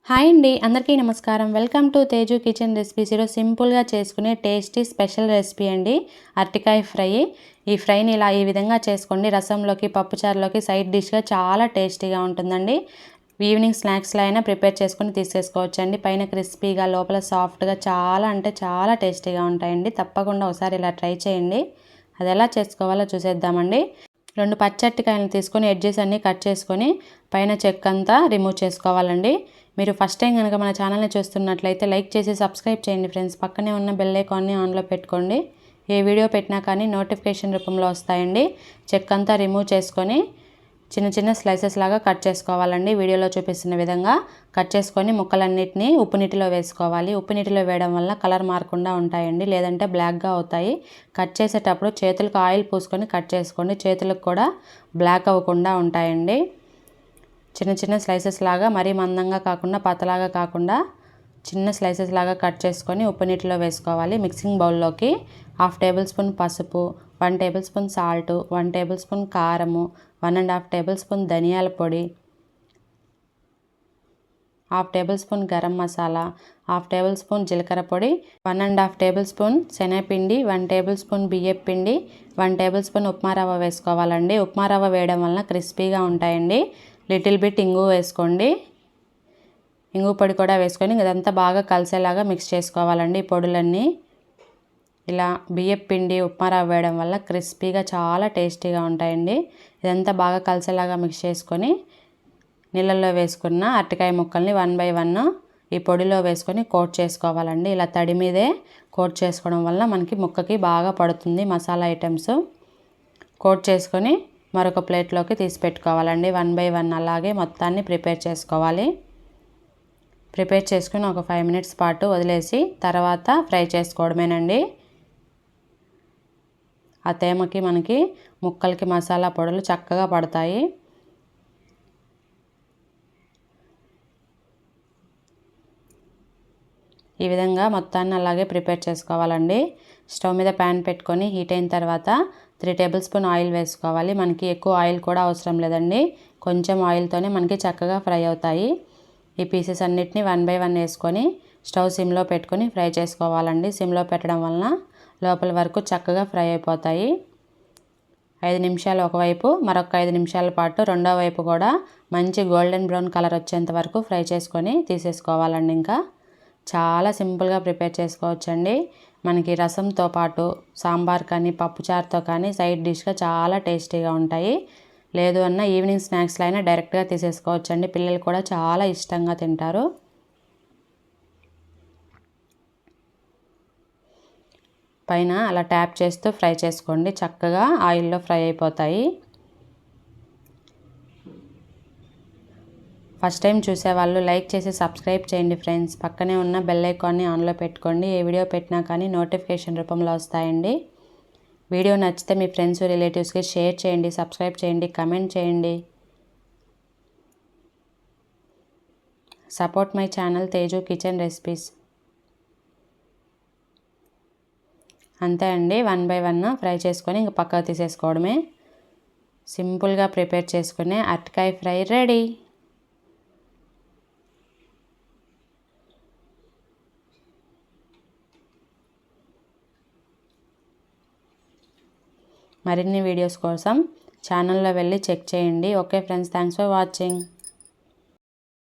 Hi అండి, అందరికీ నమస్కారం. Welcome to Teju kitchen recipes. ఈరోజు సింపుల్గా చేసుకునే టేస్టీ స్పెషల్ రెసిపీ అండి, అరటికాయ ఫ్రై. ఈ ఫ్రైని ఈ విధంగా చేసుకోండి. రసంలోకి, పప్పుచారులోకి సైడ్ డిష్గా చాలా టేస్టీగా ఉంటుందండి. ఈవినింగ్ స్నాక్స్లో అయినా ప్రిపేర్ చేసుకొని తీసేసుకోవచ్చండి. పైన క్రిస్పీగా, లోపల సాఫ్ట్గా చాలా అంటే చాలా టేస్టీగా ఉంటాయండి. తప్పకుండా ఒకసారి ఇలా ట్రై చేయండి. అది ఎలా చేసుకోవాలో చూసేద్దామండి. 2 పచ్చటికాయలను తీసుకొని ఎడ్జెస్ అన్నీ కట్ చేసుకొని పైన చెక్క అంతా రిమూవ్ చేసుకోవాలండి. మీరు ఫస్ట్ టైం కనుక మన ఛానల్ని చూస్తున్నట్లయితే లైక్ చేసి సబ్స్క్రైబ్ చేయండి ఫ్రెండ్స్. పక్కనే ఉన్న బెల్ ఐకాన్ని ఆన్లో పెట్టుకోండి. ఏ వీడియో పెట్టినా కానీ నోటిఫికేషన్ రూపంలో వస్తాయండి. చెక్క అంతా రిమూవ్ చేసుకొని చిన్న చిన్న స్లైసెస్ లాగా కట్ చేసుకోవాలండి. వీడియోలో చూపిస్తున్న విధంగా కట్ చేసుకొని ముక్కలన్నిటిని ఉప్పు నీటిలో వేసుకోవాలి. ఉప్పు నీటిలో వేయడం వల్ల కలర్ మారకుండా ఉంటాయండి, లేదంటే బ్లాక్గా అవుతాయి. కట్ చేసేటప్పుడు చేతులకు ఆయిల్ పూసుకొని కట్ చేసుకోండి. చేతులకు కూడా బ్లాక్ అవ్వకుండా ఉంటాయండి. చిన్న చిన్న స్లైసెస్ లాగా, మరీ మందంగా కాకుండా పతలాగా కాకుండా చిన్న స్లైసెస్ లాగా కట్ చేసుకొని ఉప్పు నీటిలో వేసుకోవాలి. మిక్సింగ్ బౌల్లోకి 1/2 టేబుల్ స్పూన్ పసుపు, 1 table spoon salt, 1 table spoon కారము, 1.5 టేబుల్ స్పూన్ ధనియాల పొడి, 1/2 table spoon garam masala, 1/2 table spoon జీలకర్ర పొడి, 1.5 టేబుల్ స్పూన్ శనగపిండి, 1 టేబుల్ స్పూన్ బియ్యం పిండి, 1 టేబుల్ స్పూన్ ఉప్మా రవ్వ వేసుకోవాలండి. ఉప్మా రవ్వ వేయడం వలన క్రిస్పీగా ఉంటాయండి. లిటిల్ బిట్ ఇంగు వేసుకోండి. ఇంగు పొడి కూడా వేసుకొని ఇదంతా బాగా కలిసేలాగా మిక్స్ చేసుకోవాలండి. ఈ పొడులన్నీ ఇలా బియ్యం పిండి, ఉప్మా రవ్వ వేయడం వల్ల క్రిస్పీగా చాలా టేస్టీగా ఉంటాయండి. ఇదంతా బాగా కలిసేలాగా మిక్స్ చేసుకొని నీళ్ళల్లో వేసుకున్న అరటికాయ ముక్కల్ని 1 బై 1 ఈ పొడిలో వేసుకొని కోట్ చేసుకోవాలండి. ఇలా తడి మీదే కోట్ చేసుకోవడం వల్ల మనకి ముక్కకి బాగా పడుతుంది మసాలా ఐటమ్స్. కోట్ చేసుకొని మరొక ప్లేట్లోకి తీసి పెట్టుకోవాలండి. 1 బై 1 అలాగే మొత్తాన్ని ప్రిపేర్ చేసుకోవాలి. ప్రిపేర్ చేసుకుని ఒక 5 మినిట్స్ పాటు వదిలేసి తర్వాత ఫ్రై చేసుకోవడమేనండి. ఆ తేమకి మనకి ముక్కలకి మసాలా పొడులు చక్కగా పడతాయి. ఈ విధంగా మొత్తాన్ని అలాగే ప్రిపేర్ చేసుకోవాలండి. స్టవ్ మీద ప్యాన్ పెట్టుకొని హీట్ అయిన తర్వాత 3 టేబుల్ స్పూన్ ఆయిల్ వేసుకోవాలి. మనకి ఎక్కువ ఆయిల్ కూడా అవసరం లేదండి, కొంచెం ఆయిల్తోనే మనకి చక్కగా ఫ్రై అవుతాయి. ఈ పీసెస్ అన్నిటిని 1 బై 1 వేసుకొని స్టవ్ సిమ్లో పెట్టుకొని ఫ్రై చేసుకోవాలండి. సిమ్లో పెట్టడం వలన లోపల వరకు చక్కగా ఫ్రై అయిపోతాయి. 5 నిమిషాలు ఒకవైపు, మరొక 5 నిమిషాల పాటు రెండో వైపు కూడా మంచి గోల్డెన్ బ్రౌన్ కలర్ వచ్చేంత వరకు ఫ్రై చేసుకొని తీసేసుకోవాలండి. ఇంకా చాలా సింపుల్గా ప్రిపేర్ చేసుకోవచ్చండి. మనకి రసంతో పాటు సాంబార్ కానీ పప్పుచారుతో కానీ సైడ్ డిష్గా చాలా టేస్టీగా ఉంటాయి. లేదు అన్న ఈవినింగ్ స్నాక్స్లో అయినా డైరెక్ట్గా తీసేసుకోవచ్చండి. పిల్లలు కూడా చాలా ఇష్టంగా తింటారు. పైన అలా ట్యాప్ చేస్తూ ఫ్రై చేసుకోండి, చక్కగా ఆయిల్లో ఫ్రై అయిపోతాయి. ఫస్ట్ టైం చూసేవాళ్ళు లైక్ చేసి సబ్స్క్రైబ్ చేయండి ఫ్రెండ్స్. పక్కనే ఉన్న బెల్ ఐకాన్ని ఆన్లో పెట్టుకోండి. ఏ వీడియో పెట్టినా కానీ నోటిఫికేషన్ రూపంలో వస్తాయండి. వీడియో నచ్చితే మీ ఫ్రెండ్స్, రిలేటివ్స్కి షేర్ చేయండి, సబ్స్క్రైబ్ చేయండి, కమెంట్ చేయండి. Support my channel Teju kitchen recipes. అంతే అండి, 1 బై 1 ఫ్రై చేసుకొని ఇంక పక్కకు తీసేసుకోవడమే. సింపుల్గా ప్రిపేర్ చేసుకునే అరటికాయ ఫ్రై రెడీ. మరిన్ని వీడియోస్ కోసం ఛానల్లో వెళ్ళి చెక్ చేయండి. Okay friends, thanks for watching.